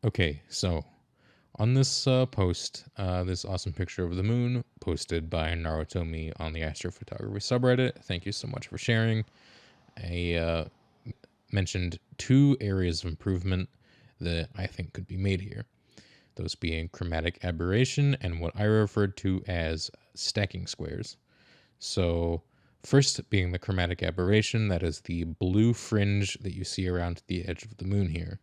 Okay, so on this post, this awesome picture of the moon posted by Narutomi on the astrophotography subreddit. Thank you so much for sharing. I mentioned two areas of improvement that I think could be made here. Those being chromatic aberration and what I referred to as stacking squares. So, first being the chromatic aberration, that is the blue fringe that you see around the edge of the moon here.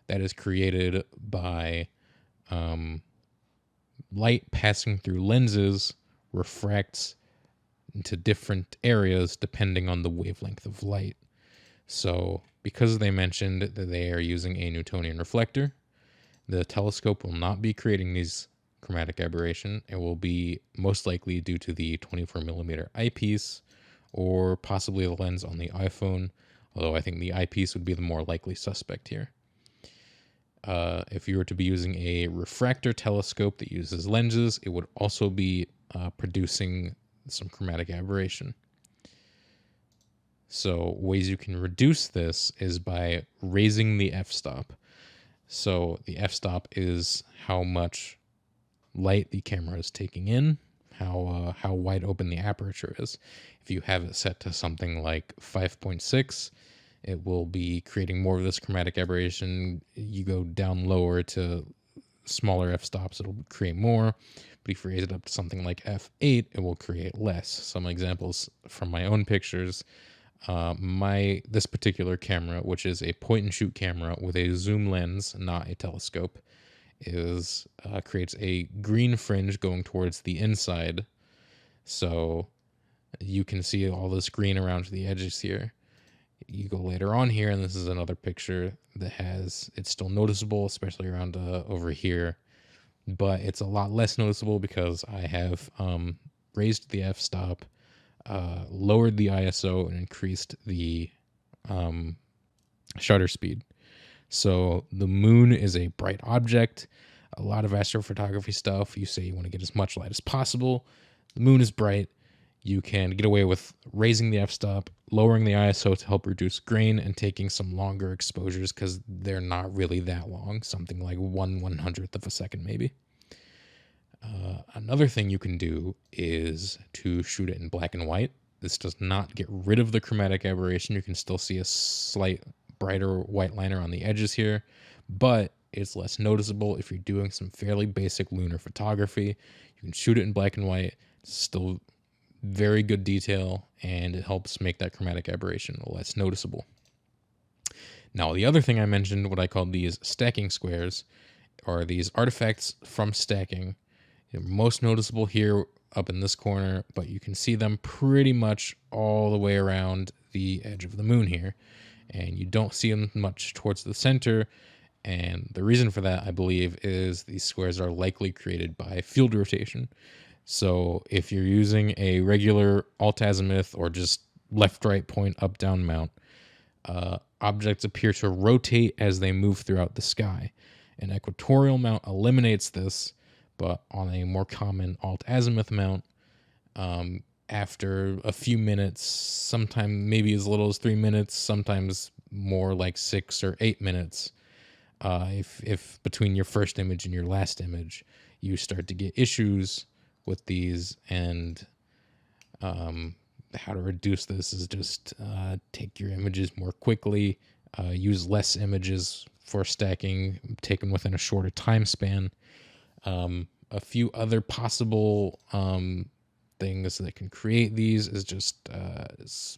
That is created by light passing through lenses refracts into different areas depending on the wavelength of light. So, because they mentioned that they are using a Newtonian reflector, the telescope will not be creating these chromatic aberration. It will be most likely due to the 24 millimeter eyepiece or possibly the lens on the iPhone, although I think the eyepiece would be the more likely suspect here. If you were to be using a refractor telescope that uses lenses, it would also be producing some chromatic aberration. So ways you can reduce this is by raising the f-stop. So the f-stop is how much light the camera is taking in, how wide open the aperture is. If you have it set to something like 5.6, it will be creating more of this chromatic aberration. You go down lower to smaller f-stops, it'll create more. But if you raise it up to something like f8, it will create less. Some examples from my own pictures. This particular camera, which is a point and shoot camera with a zoom lens, not a telescope, is creates a green fringe going towards the inside. So you can see all this green around the edges here. You go later on here, and this is another picture that it's still noticeable, especially around over here, but it's a lot less noticeable because I have raised the f-stop, lowered the ISO, and increased the shutter speed. So the moon is a bright object. A lot of astrophotography stuff, you say you want to get as much light as possible. The moon is bright. You can get away with raising the f-stop, lowering the ISO to help reduce grain, and taking some longer exposures because they're not really that long, something like 1/100th of a second maybe. Another thing you can do is to shoot it in black and white. This does not get rid of the chromatic aberration. You can still see a slight brighter white liner on the edges here, but it's less noticeable if you're doing some fairly basic lunar photography. You can shoot it in black and white. It's still very good detail, and it helps make that chromatic aberration less noticeable. Now, the other thing I mentioned, what I called these stacking squares, are these artifacts from stacking. They're most noticeable here up in this corner, but you can see them pretty much all the way around the edge of the moon here, and you don't see them much towards the center. And the reason for that, I believe, is these squares are likely created by field rotation. So if you're using a regular alt-azimuth or just left-right point up-down mount, objects appear to rotate as they move throughout the sky. An equatorial mount eliminates this, but on a more common alt-azimuth mount, after a few minutes, sometimes maybe as little as 3 minutes, sometimes more like 6 or 8 minutes, if between your first image and your last image, you start to get issues with these. And how to reduce this is just take your images more quickly, use less images for stacking, taken within a shorter time span. A few other possible things that can create these is just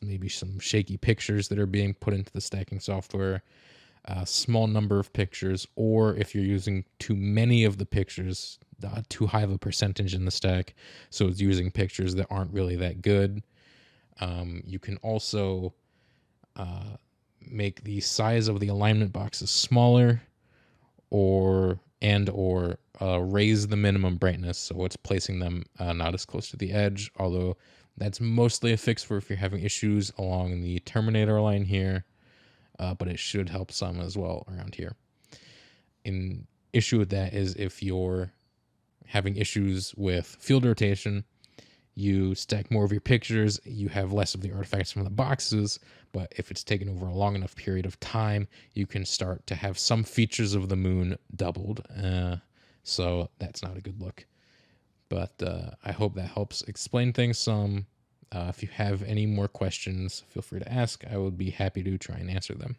maybe some shaky pictures that are being put into the stacking software, a small number of pictures, or if you're using too many of the pictures, too high of a percentage in the stack, so it's using pictures that aren't really that good. You can also make the size of the alignment boxes smaller, or raise the minimum brightness so it's placing them not as close to the edge, although that's mostly a fix for if you're having issues along the terminator line here, but it should help some as well around here. An issue with that is if you're having issues with field rotation, you stack more of your pictures, you have less of the artifacts from the boxes. But if it's taken over a long enough period of time, you can start to have some features of the moon doubled. So that's not a good look. But I hope that helps explain things some. If you have any more questions, feel free to ask. I would be happy to try and answer them.